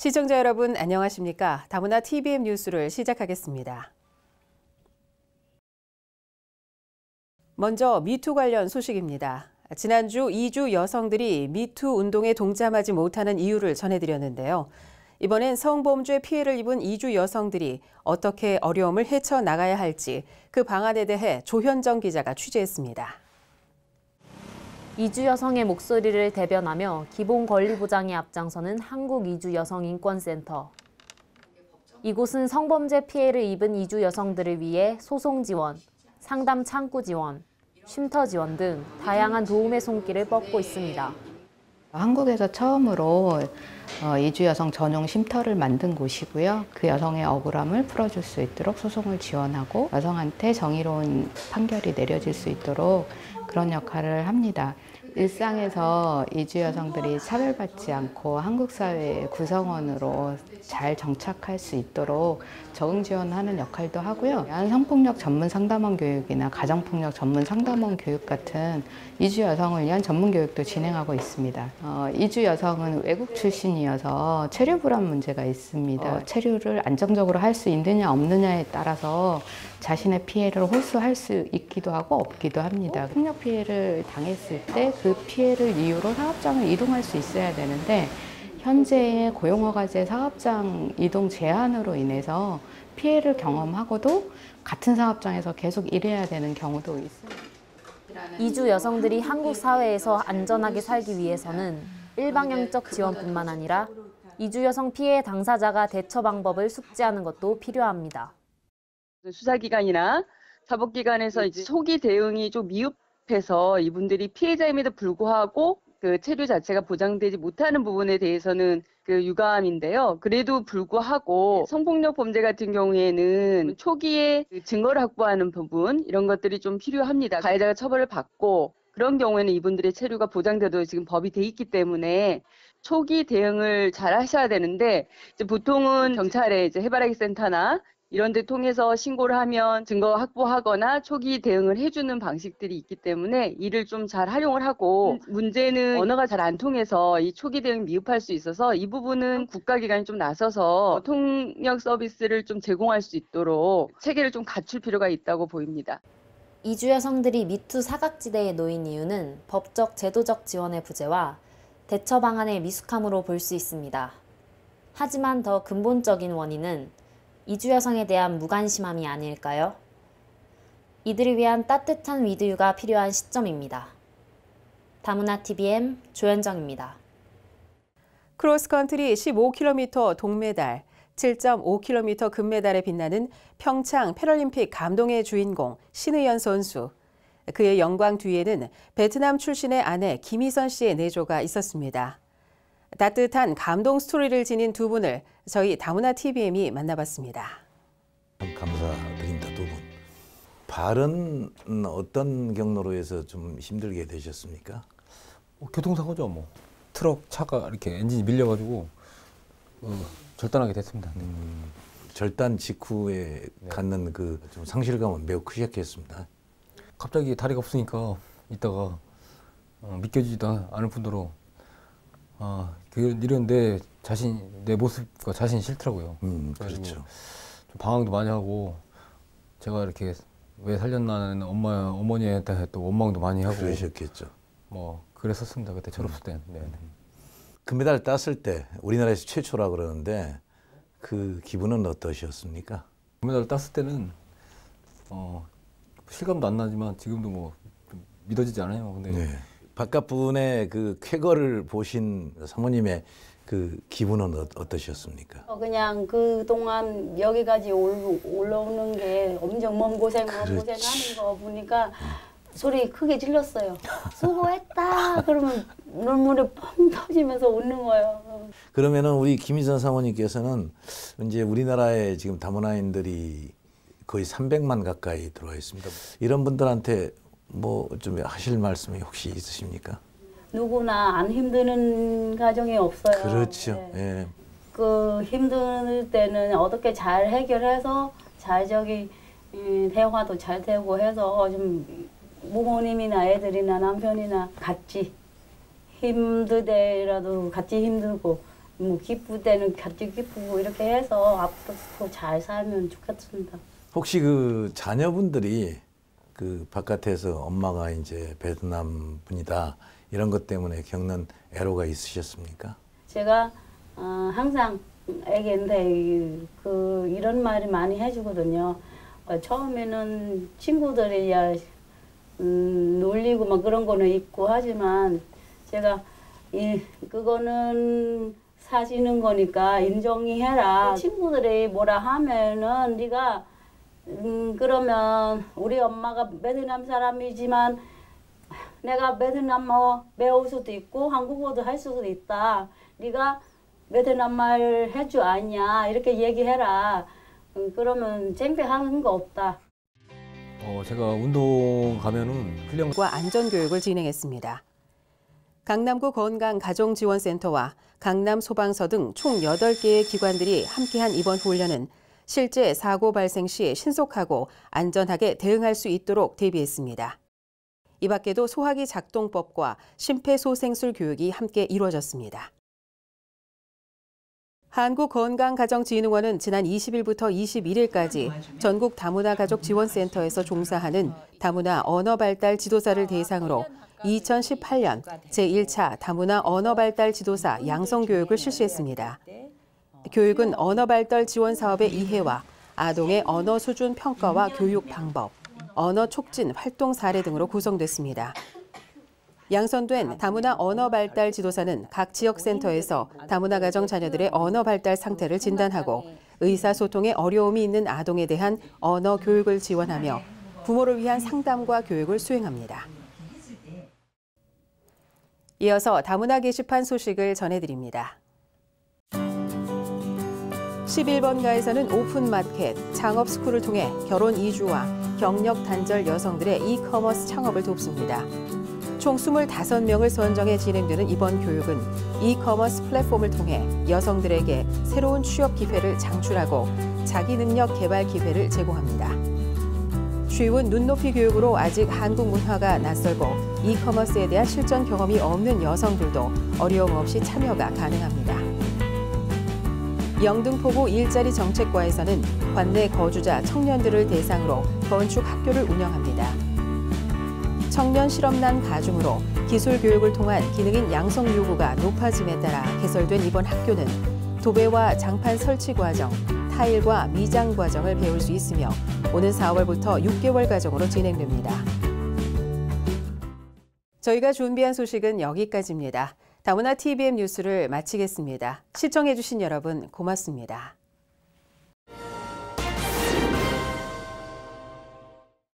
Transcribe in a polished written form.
시청자 여러분 안녕하십니까? 다문화 TBM 뉴스를 시작하겠습니다. 먼저 미투 관련 소식입니다. 지난주 이주 여성들이 미투 운동에 동참하지 못하는 이유를 전해드렸는데요. 이번엔 성범죄 피해를 입은 이주 여성들이 어떻게 어려움을 헤쳐나가야 할지 그 방안에 대해 조현정 기자가 취재했습니다. 이주 여성의 목소리를 대변하며 기본 권리 보장에 앞장서는 한국이주여성인권센터. 이곳은 성범죄 피해를 입은 이주 여성들을 위해 소송 지원, 상담 창구 지원, 쉼터 지원 등 다양한 도움의 손길을 뻗고 있습니다. 한국에서 처음으로 이주 여성 전용 쉼터를 만든 곳이고요. 그 여성의 억울함을 풀어줄 수 있도록 소송을 지원하고 여성한테 정의로운 판결이 내려질 수 있도록 그런 역할을 합니다. 일상에서 이주 여성들이 차별받지 않고 한국 사회의 구성원으로 잘 정착할 수 있도록 적응 지원하는 역할도 하고요. 성폭력 전문 상담원 교육이나 가정폭력 전문 상담원 교육 같은 이주 여성을 위한 전문 교육도 진행하고 있습니다. 이주 여성은 외국 출신이어서 체류 불안 문제가 있습니다. 체류를 안정적으로 할 수 있느냐 없느냐에 따라서 자신의 피해를 호소할 수 있기도 하고 없기도 합니다. 폭력 피해를 당했을 때 그 피해를 이유로 사업장을 이동할 수 있어야 되는데 현재의 고용허가제 사업장 이동 제한으로 인해서 피해를 경험하고도 같은 사업장에서 계속 일해야 되는 경우도 있습니다. 이주 여성들이 한국 사회에서 안전하게 살기 위해서는 일방향적 지원뿐만 아니라 이주 여성 피해 당사자가 대처 방법을 숙지하는 것도 필요합니다. 수사기관이나 사법기관에서 이제 초기 대응이 좀 미흡해서 이분들이 피해자임에도 불구하고 그 체류 자체가 보장되지 못하는 부분에 대해서는 그 유감인데요. 그래도 불구하고 성폭력 범죄 같은 경우에는 초기에 증거를 확보하는 부분 이런 것들이 좀 필요합니다. 가해자가 처벌을 받고 그런 경우에는 이분들의 체류가 보장돼도 지금 법이 돼 있기 때문에 초기 대응을 잘 하셔야 되는데 이제 보통은 경찰에 이제 해바라기 센터나 이런 데 통해서 신고를 하면 증거 확보하거나 초기 대응을 해주는 방식들이 있기 때문에 이를 좀 잘 활용을 하고 문제는 언어가 잘 안 통해서 이 초기 대응이 미흡할 수 있어서 이 부분은 국가기관이 좀 나서서 통역 서비스를 좀 제공할 수 있도록 체계를 좀 갖출 필요가 있다고 보입니다. 이주 여성들이 미투 사각지대에 놓인 이유는 법적, 제도적 지원의 부재와 대처 방안의 미숙함으로 볼 수 있습니다. 하지만 더 근본적인 원인은 이주 여성에 대한 무관심함이 아닐까요? 이들을 위한 따뜻한 위드유가 필요한 시점입니다. 다문화 TBM 조현정입니다. 크로스컨트리 15km 동메달, 7.5km 금메달에 빛나는 평창 패럴림픽 감동의 주인공 신의연 선수. 그의 영광 뒤에는 베트남 출신의 아내 김희선 씨의 내조가 있었습니다. 따뜻한 감동 스토리를 지닌 두 분을 저희 다문화 TBM이 만나봤습니다. 감사드립니다, 두 분. 발은 어떤 경로로 해서 좀 힘들게 되셨습니까? 교통사고죠, 뭐. 트럭 차가 이렇게 엔진이 밀려가지고 절단하게 됐습니다. 절단 직후에 갖는 그 좀 상실감은 매우 크셨겠습니다. 갑자기 다리가 없으니까 있다가 믿겨지지도 않을 뿐더러 이런 내 모습과 자신이 싫더라고요. 그렇죠. 좀 방황도 많이 하고 제가 이렇게 왜 살렸나는 어머니한테 또 원망도 많이 하고 그러셨겠죠. 뭐 그랬었습니다. 그때 졸업식 때는. 네. 금메달 땄을 때 우리나라에서 최초라 그러는데 그 기분은 어떠셨습니까? 금메달 땄을 때는 실감도 안 나지만 지금도 뭐 믿어지지 않아요. 근데 네. 바깥 분의 그 쾌거를 보신 사모님의 그 기분은 어떠셨습니까? 그냥 그동안 여기까지 올라오는 게 엄청 몸 고생하는 거 보니까 소리 크게 질렀어요. 수고했다. 그러면 눈물이 펑 터지면서 웃는 거예요. 그러면은 우리 김희선 사모님께서는 이제 우리나라에 지금 다문화인들이 거의 300만 가까이 들어와 있습니다. 이런 분들한테 뭐 좀 하실 말씀이 혹시 있으십니까? 누구나 안 힘드는 가정이 없어요. 그렇죠. 네. 예. 그 힘들 때는 어떻게 잘 해결해서 잘 대화도 잘 되고 해서 좀 부모님이나 애들이나 남편이나 같이 힘들더라도 같이 힘들고 뭐 기쁠 때는 같이 기쁘고 이렇게 해서 앞으로 더 잘 살면 좋겠습니다. 혹시 그 자녀분들이 그 바깥에서 엄마가 이제 베트남 분이다 이런 것 때문에 겪는 애로가 있으셨습니까? 제가 항상 애기인데 이런 말이 많이 해주거든요. 처음에는 친구들이 놀리고 막 그런 거는 있고 하지만 제가 그거는 사시는 거니까 인정이 해라. 친구들이 뭐라 하면은 네가 그러면 우리 엄마가 베트남 사람이지만 내가 베트남어 배울 수도 있고 한국어도 할 수도 있다. 네가 베트남 말 할 줄 아냐 이렇게 얘기해라. 그러면 창피하는 거 없다. 제가 운동 가면은 과 안전교육을 진행했습니다. 강남구 건강가정지원센터와 강남소방서 등 총 8개의 기관들이 함께한 이번 훈련은 실제 사고 발생 시 신속하고 안전하게 대응할 수 있도록 대비했습니다. 이 밖에도 소화기 작동법과 심폐소생술 교육이 함께 이루어졌습니다. 한국건강가정진흥원은 지난 20일부터 21일까지 전국 다문화 가족 지원센터에서 종사하는 다문화 언어발달 지도사를 대상으로 2018년 제1차 다문화 언어발달 지도사 양성교육을 실시했습니다. 교육은 언어발달 지원 사업의 이해와 아동의 언어 수준 평가와 교육 방법, 언어 촉진 활동 사례 등으로 구성됐습니다. 양선된 다문화 언어 발달 지도사는 각 지역 센터에서 다문화 가정 자녀들의 언어 발달 상태를 진단하고 의사소통에 어려움이 있는 아동에 대한 언어 교육을 지원하며 부모를 위한 상담과 교육을 수행합니다. 이어서 다문화 게시판 소식을 전해드립니다. 11번가에서는 오픈마켓, 창업스쿨을 통해 결혼 이주와 경력 단절 여성들의 이커머스 창업을 돕습니다. 총 25명을 선정해 진행되는 이번 교육은 이커머스 플랫폼을 통해 여성들에게 새로운 취업 기회를 창출하고 자기 능력 개발 기회를 제공합니다. 쉬운 눈높이 교육으로 아직 한국 문화가 낯설고 이커머스에 대한 실전 경험이 없는 여성들도 어려움 없이 참여가 가능합니다. 영등포구 일자리 정책과에서는 관내 거주자 청년들을 대상으로 건축 학교를 운영합니다. 청년 실업난 가중으로 기술 교육을 통한 기능인 양성 요구가 높아짐에 따라 개설된 이번 학교는 도배와 장판 설치 과정, 타일과 미장 과정을 배울 수 있으며 오는 4월부터 6개월 과정으로 진행됩니다. 저희가 준비한 소식은 여기까지입니다. 다문화 TVN 뉴스를 마치겠습니다. 시청해주신 여러분 고맙습니다.